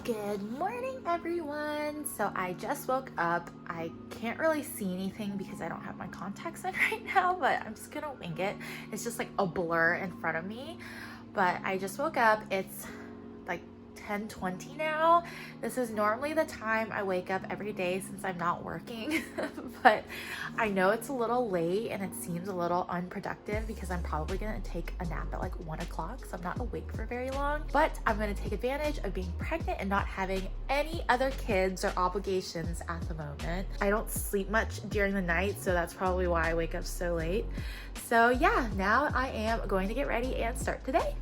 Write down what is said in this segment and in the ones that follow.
Good morning, everyone. So I just woke up. I can't really see anything because I don't have my contacts in right now, but I'm just gonna wing it. It's just like a blur in front of me, but I just woke up. It's like 10:20 now. This is normally the time I wake up every day since I'm not working, but I know it's a little late and it seems a little unproductive because I'm probably gonna take a nap at like 1 o'clock, so I'm not awake for very long, but I'm gonna take advantage of being pregnant and not having any other kids or obligations at the moment. I don't sleep much during the night, so that's probably why I wake up so late. So yeah, now I am going to get ready and start today.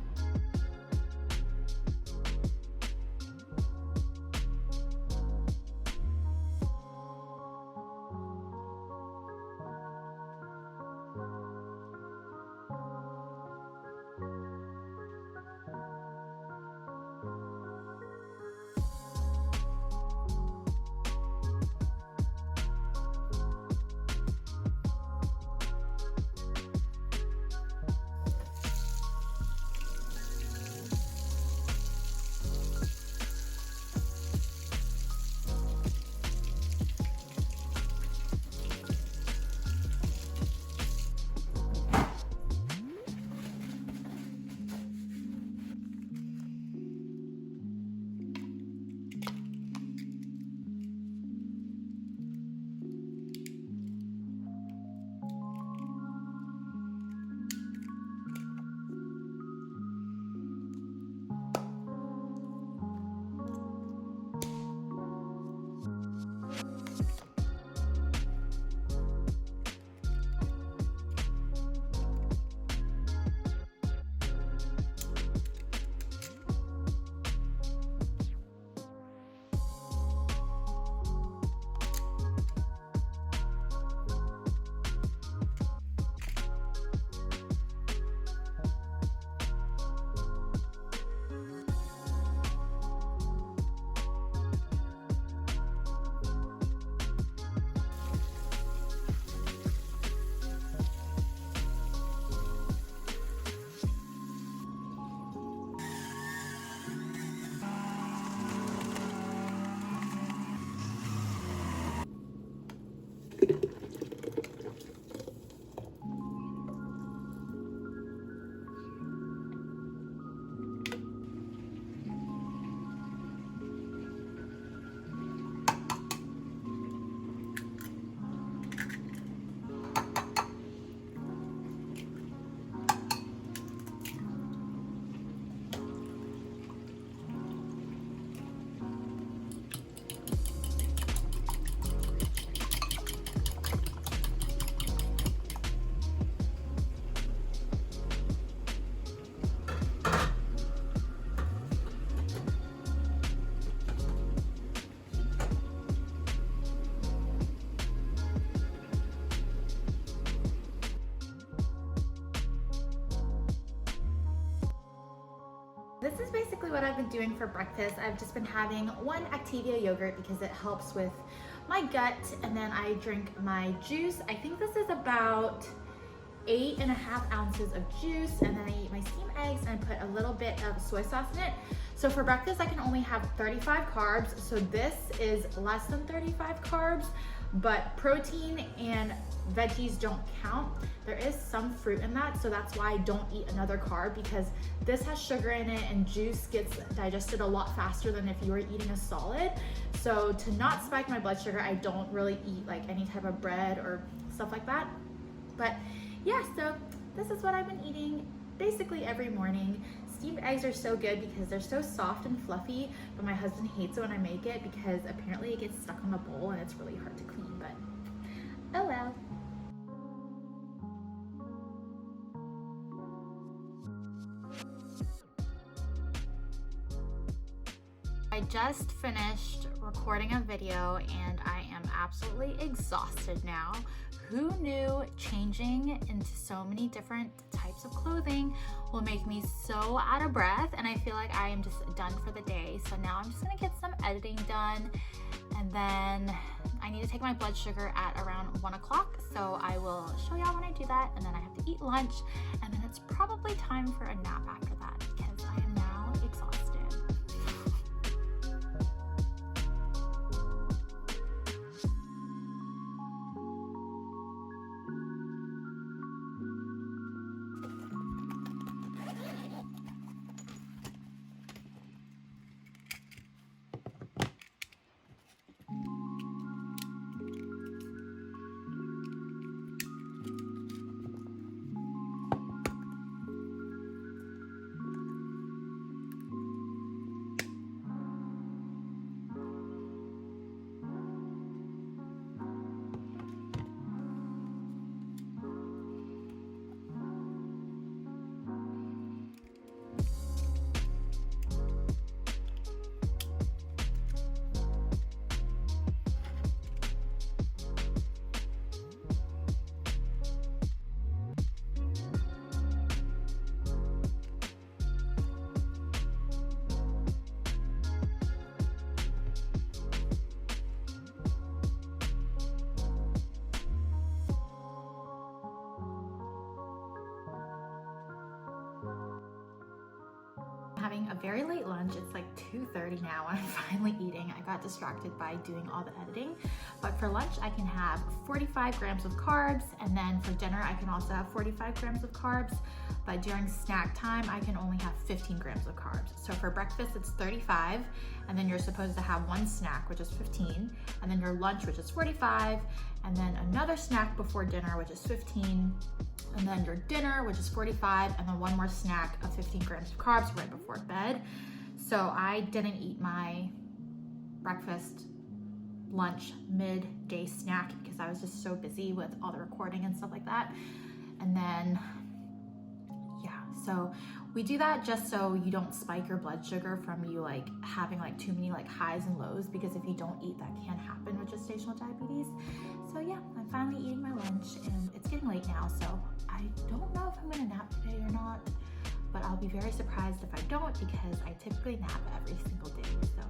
This is basically what I've been doing for breakfast. I've just been having one Activia yogurt because it helps with my gut, and then I drink my juice. I think this is about 8.5 ounces of juice, and then I eat my steamed eggs and I put a little bit of soy sauce in it. So for breakfast, I can only have 35 carbs. So this is less than 35 carbs, but protein and veggies don't count. There is some fruit in that, so that's why I don't eat another carb, because this has sugar in it and juice gets digested a lot faster than if you were eating a solid. So to not spike my blood sugar, I don't really eat like any type of bread or stuff like that. But yeah, so this is what I've been eating basically every morning. Steamed eggs are so good because they're so soft and fluffy, but my husband hates it when I make it because apparently it gets stuck on the bowl and it's really hard to clean, but oh well. I just finished recording a video and I am absolutely exhausted now. Who knew changing into so many different types of clothing will make me so out of breath, and I feel like I am just done for the day. So now I'm just gonna get some editing done, and then I need to take my blood sugar at around 1 o'clock. So I will show y'all when I do that, and then I have to eat lunch, and then it's probably time for a nap after that because I am now exhausted. having a very late lunch. It's like 2:30 now and I'm finally eating. I got distracted by doing all the editing. But for lunch, I can have 45 grams of carbs, and then for dinner, I can also have 45 grams of carbs. But during snack time, I can only have 15 grams of carbs. So for breakfast, it's 35, and then you're supposed to have one snack, which is 15, and then your lunch, which is 45, and then another snack before dinner, which is 15, and then your dinner, which is 45, and then one more snack of 15 grams of carbs right before bed. So I didn't eat my breakfast, lunch, midday snack because I was just so busy with all the recording and stuff like that. And then, yeah, so we do that just so you don't spike your blood sugar from you like having like too many like highs and lows, because if you don't eat, that can happen with gestational diabetes. So yeah, I'm finally eating my lunch and it's getting late now, so I don't know if I'm gonna nap today or not, but I'll be very surprised if I don't, because I typically nap every single day, so.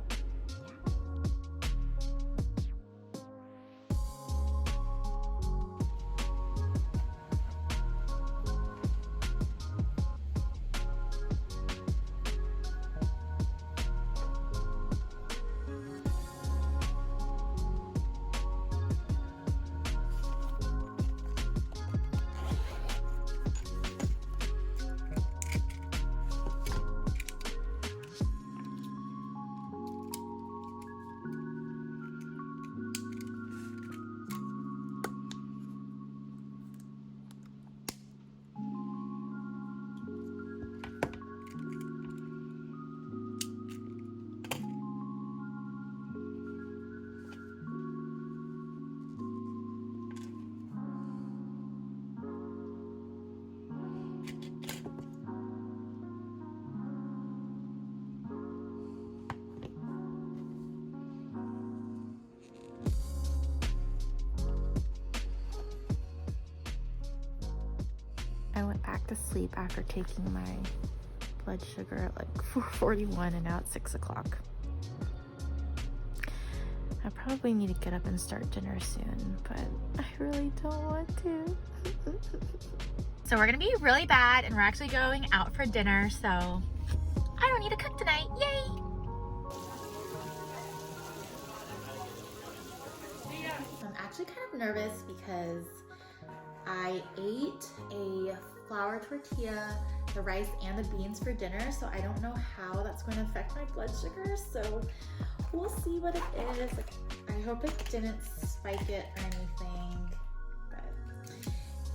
I went back to sleep after taking my blood sugar at like 4:41, and now it's 6 o'clock. I probably need to get up and start dinner soon, but I really don't want to. So we're gonna be really bad and we're actually going out for dinner, so I don't need to cook tonight, yay! I'm actually kind of nervous because I ate a flour tortilla, the rice, and the beans for dinner, so I don't know how that's going to affect my blood sugar, so we'll see what it is. Like, I hope it didn't spike it or anything, but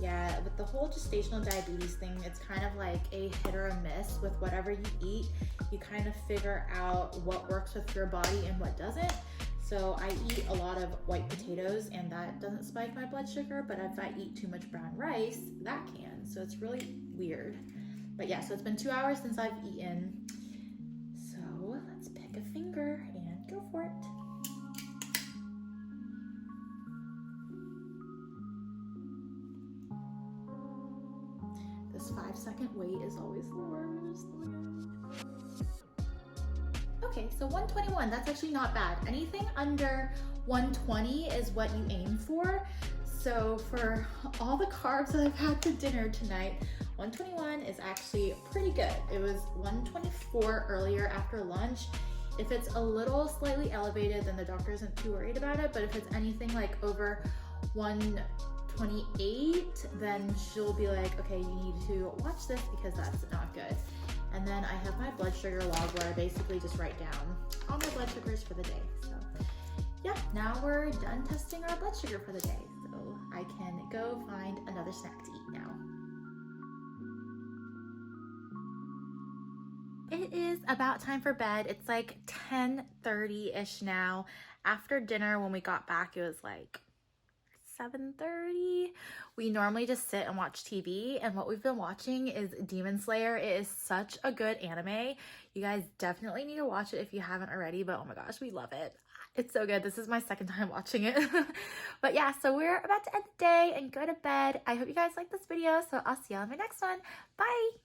yeah, with the whole gestational diabetes thing, it's kind of like a hit or a miss with whatever you eat. You kind of figure out what works with your body and what doesn't. So I eat a lot of white potatoes and that doesn't spike my blood sugar, but if I eat too much brown rice, that can. So it's really weird. But yeah, so it's been 2 hours since I've eaten. So let's pick a finger and go for it. This 5-second wait is always the worst. Okay, so 121, that's actually not bad. Anything under 120 is what you aim for. So for all the carbs that I've had for dinner tonight, 121 is actually pretty good. It was 124 earlier after lunch. If it's a little slightly elevated, then the doctor isn't too worried about it. But if it's anything like over 128, then she'll be like, okay, you need to watch this because that's not good. And then I have my blood sugar log where I basically just write down all my blood sugars for the day. So yeah, now we're done testing our blood sugar for the day. So I can go find another snack to eat now. It is about time for bed. It's like 10:30-ish now. After dinner, when we got back, it was like 7:30. We normally just sit and watch TV, and what we've been watching is Demon Slayer. It is such a good anime. You guys definitely need to watch it if you haven't already, but oh my gosh, we love it. It's so good. This is my second time watching it. But yeah, so we're about to end the day and go to bed. I hope you guys like this video, so I'll see you on my next one. Bye!